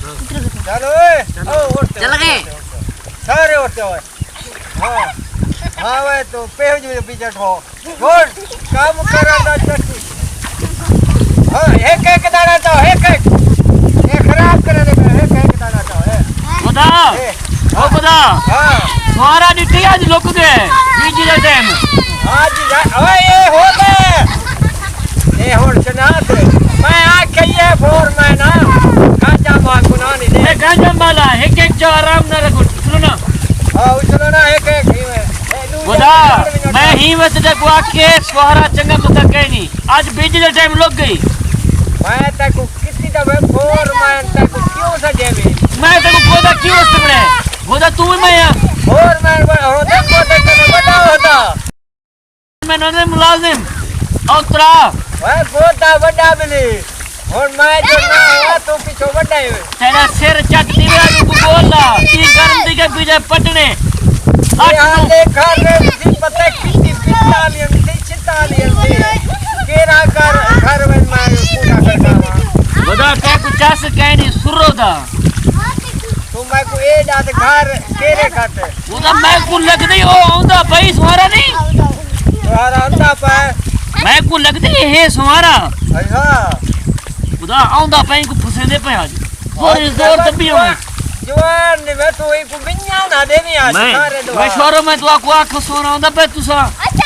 चलो चल गए सारे उठते हो। हाँ हाँ वे तो पेज में पीछे ठो बोल काम करा दा चट्टी। हाँ एक दाना तो एक खराब करे दे एक दाना तो है बता ओ बता हाँ तुम्हारा डिटी आज लोग दे बीजी दे टाइम आज ओए ये हो गए ये होड़ चना दे मैं आ कहिए फोर मैं ना गांजा मां गुना नहीं दे गांजा माला एक जो आराम ना रखो सुनो ना हाँ चलो ना एक ही में बता मैं ही में तुझे को आके सुहारा चंगा मुद्दा कह नहीं आज बीजी दे टाइम लोग गई मैं तेको कितनी दफे फोर मैं तेको क्यों सजे में मैं तेको गोदा क्यों सुने गोदा तू ही मैं फोर मैं होता गोदा करने बड़ा होता मैं नने मुलाजिम औतरा वह गोदा बड़ा मिली और मैं जो ना हुआ तो पीछे बड़ा है तेरा सिर चटनी में तू बोलना तीन कर्म दी के बीजे पटने यहाँ देखा रे मुझे पता कितनी पितालियन थी चितालियन थी केरा कर घर में मैं पूरा करता हूँ बता क्या कुछ चास क्या नहीं सुरो था तुम मैं को ए जाते घर केरे खाते वो तो मैं को लग दी ओ आंदा भाई सुहारा नहीं तुम्हारा अंधा पाए मैं को लग दी है सुहारा अच्छा खुदा आंदा भाई को फुसे दे पे आज और जोर तभी हो जवान ने मैं तो एक बिन्या ना देनी आज सारे दो मैं शोरो में तो आको आंख सोना आंदा पे तू सा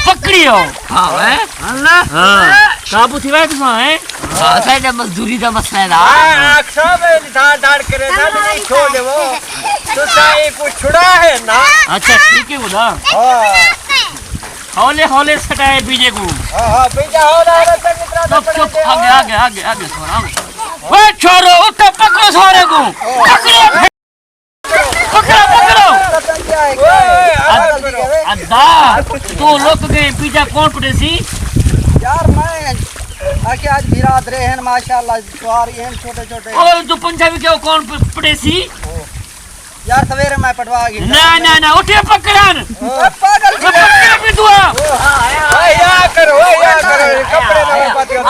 पकड़ी हो हां है अल्लाह हां काबू थी भाई तू सा है हां साइड मजदूरी का मसला है आंख सब दाड़ करे ना नहीं छोड़ दे वो तो साई को छुड़ा है ना अच्छा ठीक है खुदा हां हौले हौले सटाए बीजे को हां बीजा हौला रतन इतना चुप चुप आगे सोना ओए छोरो उठ पकड़ो सोरे को पकड़ो अद्दा तू लोग गए पीछा कौन पड़ेसी यार मैं आके आज बिराद रहे हैं माशाल्लाह सवारी हैं छोटे छोटे और तू पंजाबी के कौन पड़ेसी यार सवेरे मैं पटवा गई ना उठे पकड़न पागल पकड़ भी दुआ या करो कपड़े ना पाती हो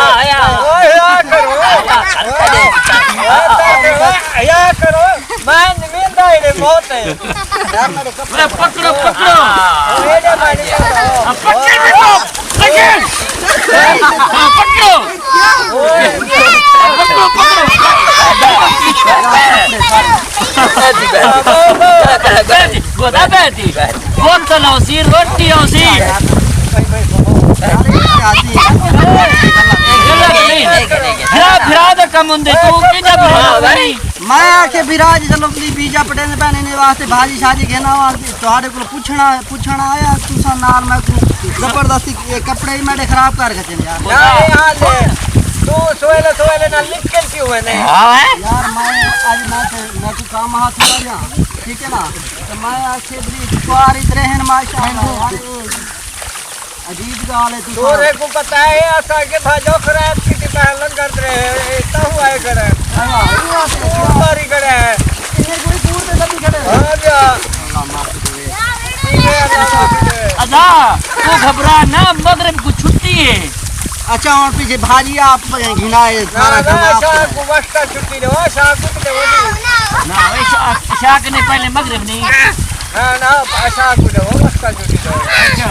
या करो मैं निमेंदा रे बहुत है यार मेरे कपड़े पकड़ो ये दे मैं पकड़ भी दो पकड़ो गोदा बैठी कौन चलाओ सी रोटी हो सी फिरा कम होंगे तू किजा भाई मैं आके बिराज चलो बीजा पटेल पहनने वास्ते भाजी शादी कहना तुम्हारे को पूछना आया तुसा नाल मैं जबरदस्ती कपड़े ही मैंने खराब कर के चले यार यहाँ ले तू सोएले ना निकल क्यों है नहीं यार मैं तो काम हाथ में जा ठीक है ना तो मैं आके सवार इतरे हैं माशाल्लाह अजीब गाल है तोरे को पता है ऐसा के भाजो खराब किटी पहलन कर रहे हैं इतना हुआ है करे मारी करे है ये कोई दूर पे सभी खड़े हां जा अदा तू घबरा ना मगरिब को छुट्टी है अच्छा और पीछे भाजी आप घिनाए सारा शाह को वस्ता छुट्टी दे वो शाह को दे वो ना शाह ने पहले मगरिब नहीं ना शाह को दे वो वस्ता छुट्टी दे अच्छा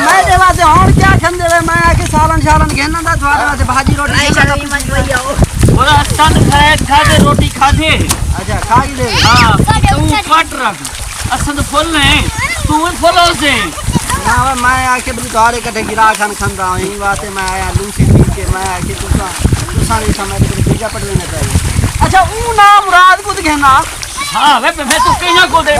मैं देवा से और क्या खंदे रे मैं आके सालन घेना था तुम्हारे वास्ते भाजी रोटी बोला सन खादे रोटी खादे अच्छा खा ही ले हां तू काट रख असन तो फुल है तू फुल से ना मैं आके भी तुम्हारे कटे गिरा खान रहा हूं यही बात है मैं आया लूसी पी के मैं आके तुसा नहीं समझ के बीजा पड़ लेना चाहिए अच्छा वो ना मुराद को कहना हां मैं तो कहीं को दे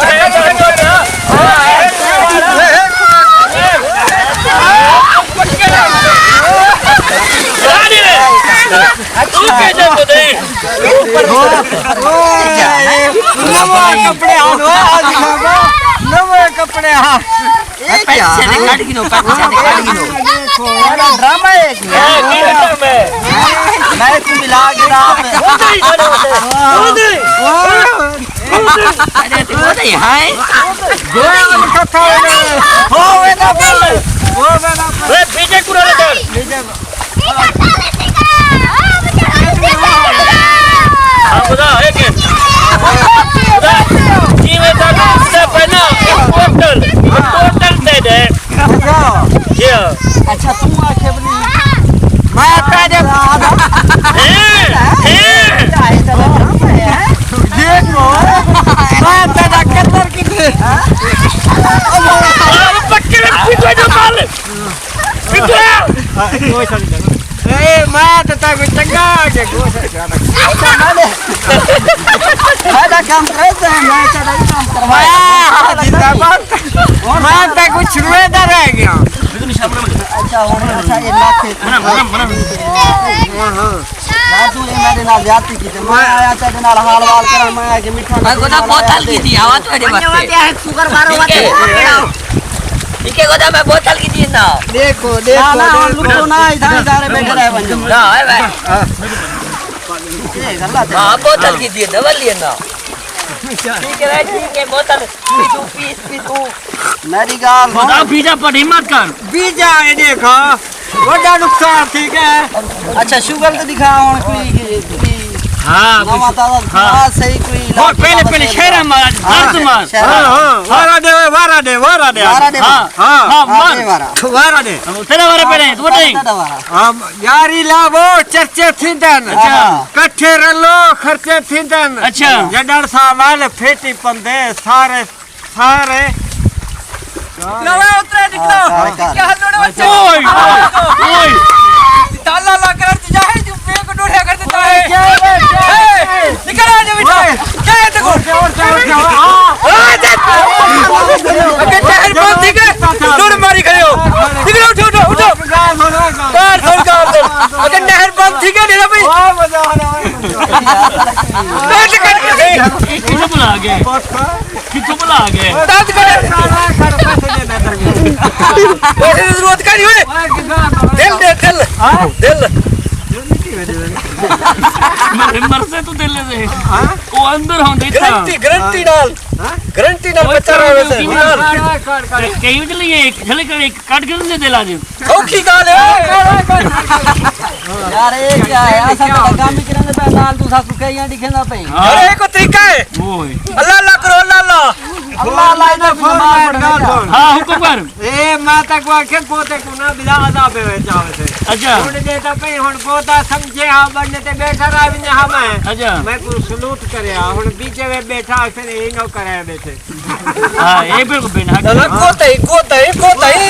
कपड़े ड्रामा है मैं मिला हाँ ए मैं तो ताको चंगा के कोशिश मैं काम करते हैं मैं चला काम करवाया मैं तो कुछ रुएदा रह गया अच्छा अच्छा ये लाख दादू ये मेरे नाल जाती की मैं आया था नाल हाल वाल करा मैं के मिठा मैं गोदा बोतल की थी आवा तो मेरे वास्ते शुगर बारो वाते इके गोदा मैं बोतल की थी ना देखो ना ना लुको ना इधर इधर बैठे रहे बंजो ना है भाई ये गलत है हां बोतल की थी डबल लिए ना ठीक है बोतल पी तू मेरी गाल गोदा बीजा पर हिम्मत कर बीजा ये देखो बड़ा नुकसान ठीक है अच्छा शुगर तो दिखा और कोई हां नवा ताजा हाँ सही कोई और पहले शेर महाराज दर्द मार हां वारा दे वारा दे हां हां मार वारा दे तेरा वारा पहले तू नहीं हम यारी लावो चर्चे थिंदन अच्छा कट्ठे रलो खर्चे थिंदन अच्छा जडर सामाल फेटी पंदे सारे सारे नवा उतरे निकलो क्या हाल लोड़े बच्चे ओए ताला ला कर जाए जो पे को डोढ़िया कर देता है निकल आ जा बेटा क्या है देखो अबे टहल बंद ठीक है डोर मारी खड़े हो निकलो उठो उठो कार छोड़ कार अबे नहर बंद ठीक है मेरा भाई किसको बुला गए किसको बुला गए दाद कर पैसे जरूरत का नहीं हुए दिल दे दिल मर से तू दिल से वो अंदर होंदे था गारंटी डाल बच्चा रहे वैसे कहीं के लिए चले कर एक काट के दे दिला दे औखी गाल है यार ये क्या है ऐसा तो काम ही करने पे नाल तू सासू कहीं यहाँ दिखेना पे अरे एक तरीका है ओए अल्लाह अल्लाह करो अल्लाह अल्लाह इधर फोन हां हुक्म कर ए मैं तक वाके पोते को ना बिला अजाब है जावे से अच्छा उड़ देता पे हुन पोता समझे हां बनने ते बैठा रहा भी हां अच्छा मैं को सलूट करया हुन बीचे में बैठा फिर ई नो करे बैठे हां ये बिल्कुल बिना कोता ही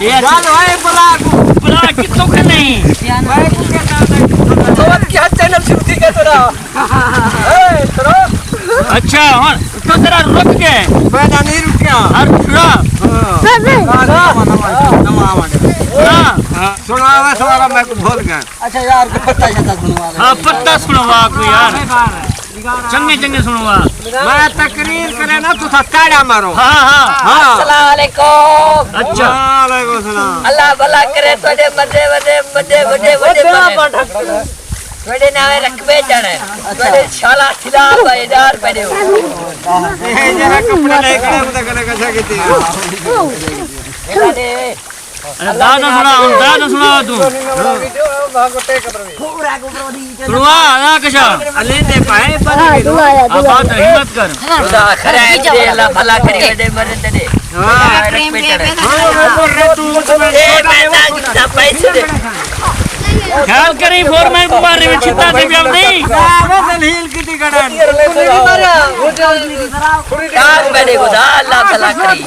ये चल भाई बुला कितो के नहीं मैं को कहता तो अब क्या चैनल शुरू की है तेरा ए करो अच्छा और तो तेरा रुक गए मैं नहीं रुकिया हर रुका हां सुनावा मैं को भूल गया अच्छा यार को पत्ता छता सुनवा हां पत्ता सुनवा को यार चंगे सुनवा मैं तकरीर करे ना तू ताड़ा मारो हां हां अस्सलाम वालेकुम अच्छा वालेकुम सलाम अल्लाह भला करे तोड़े बड़े तोड़े नावे रखबे जाने तोड़े शाला खिला बाजार पड़े हो ए जरा कपड़ा लेके उधर कने कैसा कीती दादा सुना तू सुनवा ना कशा अले दे पाए बात हिम्मत कर खुदा खरा दे अल्लाह भला करे बड़े मरद दे पैसे दे ख्याल करी फोरमैन को मारे में चित्ता से भी अब नहीं हील किती कड़न काग बड़े खुदा अल्लाह भला करी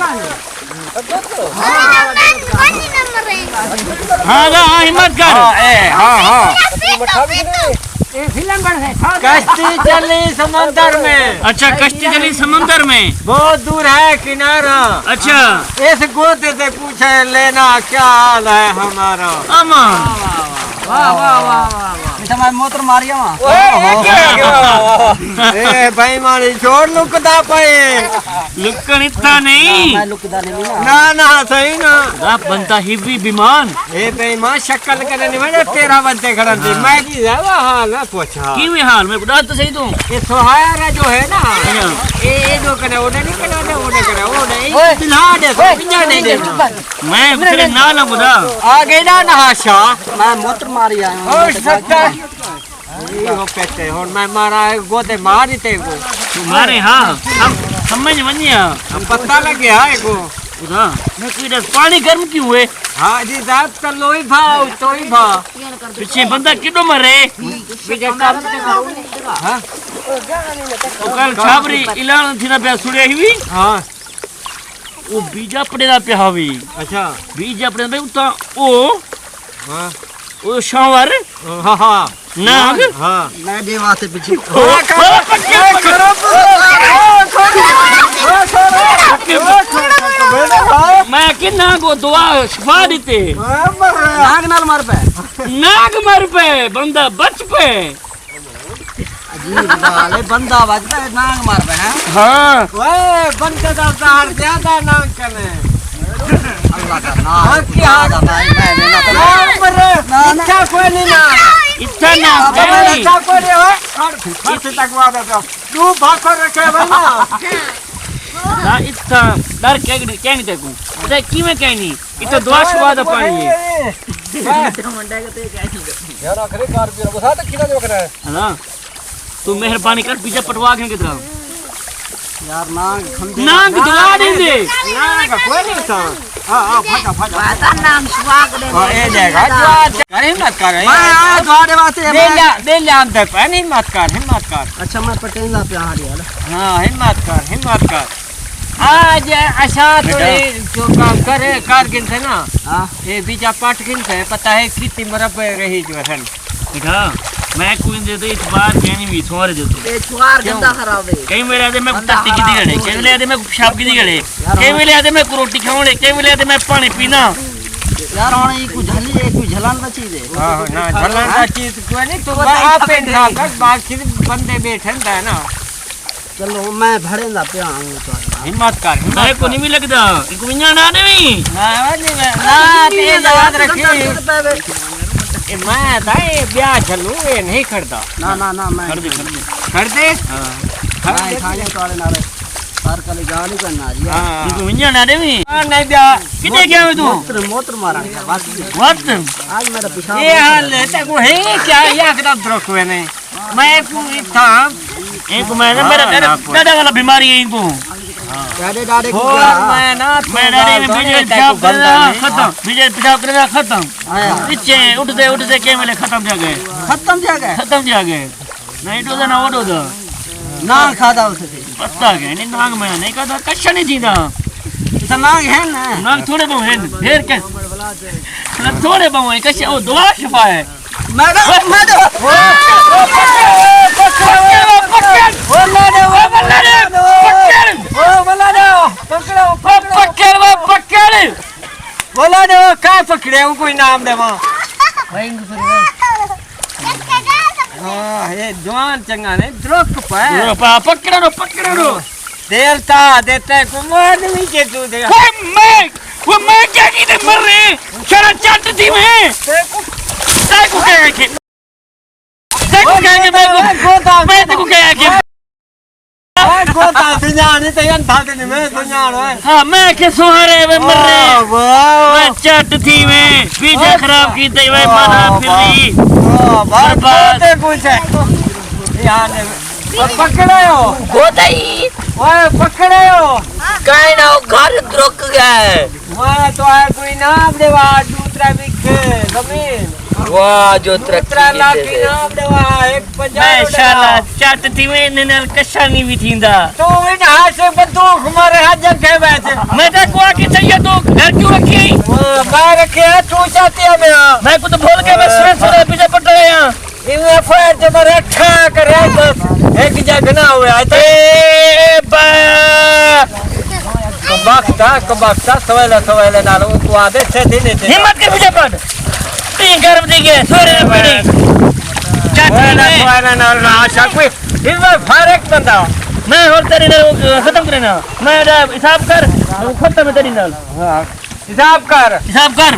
हाँ हिम्मत कर कश्ती चली समंदर में अच्छा कश्ती चली समंदर में बहुत दूर है किनारा अच्छा इस गोते से पूछे लेना क्या हाल है हमारा अमा वाह वाह वाह इसे मैं मोटर मारिया वहां ए भाई मारी छोड़ लुकदा पाए लुकन इतना नहीं मैं लुकदा नहीं ना ना सही ना आप बनता ही भी विमान ए भाई मां शक्ल करे नहीं मैंने तेरा बनते खड़न थी मैं की जावा हाल है पूछा क्यों है हाल मेरे को डाल तो सही तू ये सोहारा जो है ना ये जो करे ओडे नहीं करे ओडे दिला दे पिंजा नहीं दे मैं तेरे ना लगूदा आ गई ना नहाशा मैं मोटर मारिया हो सकता है ये हो कहते हुन मैं मारा है गोदे मारी ते को तुम्हारे हाँ हम समझ बनिया हम पता लग गया है को उधर मैं कोई पानी गर्म क्यों हुए हाँ जी साहब तो लोई भाव तो ही भाव पीछे बंदा किडो मरे पीछे काम हाँ तो कल छाबरी इलान थी ना पे सुड़े हुई हाँ ਉਹ ਬੀਜਾ ਪੜੇ ਦਾ ਪਿਆ ਹੋਵੇ ਅੱਛਾ ਬੀਜਾ ਪੜੇ ਦਾ ਉਤਾ ਉਹ ਹਾਂ ਉਹ ਸ਼ਾਵਰ ਹਾਂ ਹਾਂ ਨਾਗ ਹਾਂ मैं दे वास्ते पीछे मैं कि नाग वो दुआ शिफा देते नाग नाल मर पे नाग मर पे बंदा बच पे अजीब वाले बंदा बच पे नाग मर पे हैं हाँ ओए बंदे दा जहर ज्यादा ना कने अल्लाह का नाम क्या भाई मैं ना मरे इच्छा कोई नहीं ना इतना ना इच्छा कोई नहीं हो खर्च तक वादा तो तू भाखो रखे भाई ना ना इतना डर क्या नहीं देखूं अरे की मैं कहनी इतना दुआ शिफा दा पानी है यार आखिरी कार भी रखो साथ किना जो करे है ना तू मेहरबानी कर पीछे पटवा के किधर यार नाग खंडे नाग दुआ दे दे ना का कोई नहीं था हां फटा फटा नाम स्वाग दे ए देगा करे मत कर मैं आया तुम्हारे वास्ते दे ले अंदर पे हिम्मत कर अच्छा मैं पटेला पे आ रहा हां हिम्मत कर आज आशा तो जो काम करे कारगिन थे ना हां ये बीजा पाटकिन थे पता है कितनी मरब रही जो है बेटा मैं कोई दे दे इस बार कहनी भी छोड़ दे तू ये छुआर गंदा खराब है कई मेरे आदे मैं टट्टी की दी गले कई मेरे आदे मैं पेशाब की दी गले कई मेरे आदे मैं रोटी खाने कई मेरे आदे मैं पानी पीना यार होने ये कुछ झली है कुछ झलान बची दे हां ना झलन का चीज कोई नहीं तो आप इंसान का बाकी बंदे बैठे है ना चलो मैं भड़े ना पे आऊं तो हिम्मत कर मेरे को नहीं भी लगता इनको विंजा ना दे ना ते याद रखी मैं ताए ब्याह चलू ये नहीं करता ना ना ना मैं कर दे कर दे हां खाने तो वाले नाले सर कल गाली करना जी हां इनको विंजा ना दे नहीं ब्याह कितने क्या है तू मोत्र मारा बस व्हाट आज मेरा पेशाब ये हाल है को है क्या या कदम द्रोख हुए नहीं मैं था इनको मैं मेरा दादा वाला बीमारी है इनको डाडे को मैं ना मैं डरे में बीजे पेशाब करना खत्म बीजे पेशाब करना खत्म आया पीछे उठते के मेले खत्म जा गए खत्म जा गए नहीं तो ना ओडो दो ना खाता उसे पत्ता के नहीं नाग में नहीं खाता कच्चा नहीं जीता तो नाग है ना नाग थोड़े बहु है ढेर के थोड़े बहु है कच्चा वो दुआ शिफा है मैं बोला दे क्या पकड़े हूँ कोई नाम दे वहाँ हाँ ये जवान चंगा ने द्रोख पाए पकड़ा रो देवता देते कुमार नहीं के तू दे वो मैं क्या की दे मर रहे चला चट थी मैं को क्या के मैं को क्या के गोता सुनाने तो यन था ने मैं सुनानो है हां मैं के सुहारे में मर रहे वाह मैं चट थी मैं पीछे खराब की दे मैं माना फिरी बर्बाद है कुछ है यार ने पकड़े हो गोदाई ओए पकड़े हो काई ना घर द्रोक गया है मैं तो है कोई नाम देवा दूसरा बिके जमीन वाह जो दूसरा लाख की नाम देवा एक पंजाब माशाल्लाह चट थी मैं नल कशा नहीं भी थींदा तो इन हाथ से बंदूक मारे हाथ जगह बैठे मैं तो को के चाहिए तो घर क्यों रखी मैं रखे तू चाहती है मैं को तो भूल के मैं सुन पीछे पट रहे हैं इनमें फायर जो मेरे ठा करे बस एक जगह ना हुआ तो कबाक्ता सवेले नालो तू आदे से दिन हिम्मत के पीछे पड़ तीन गर्म दी गए सोरे पड़ी सवेले नाल ना आशा कोई इनमें फायर एक बंदा मैं और तेरी ने खत्म करना मैं हिसाब कर खत्म है तेरी नाल हिसाब कर हिसाब कर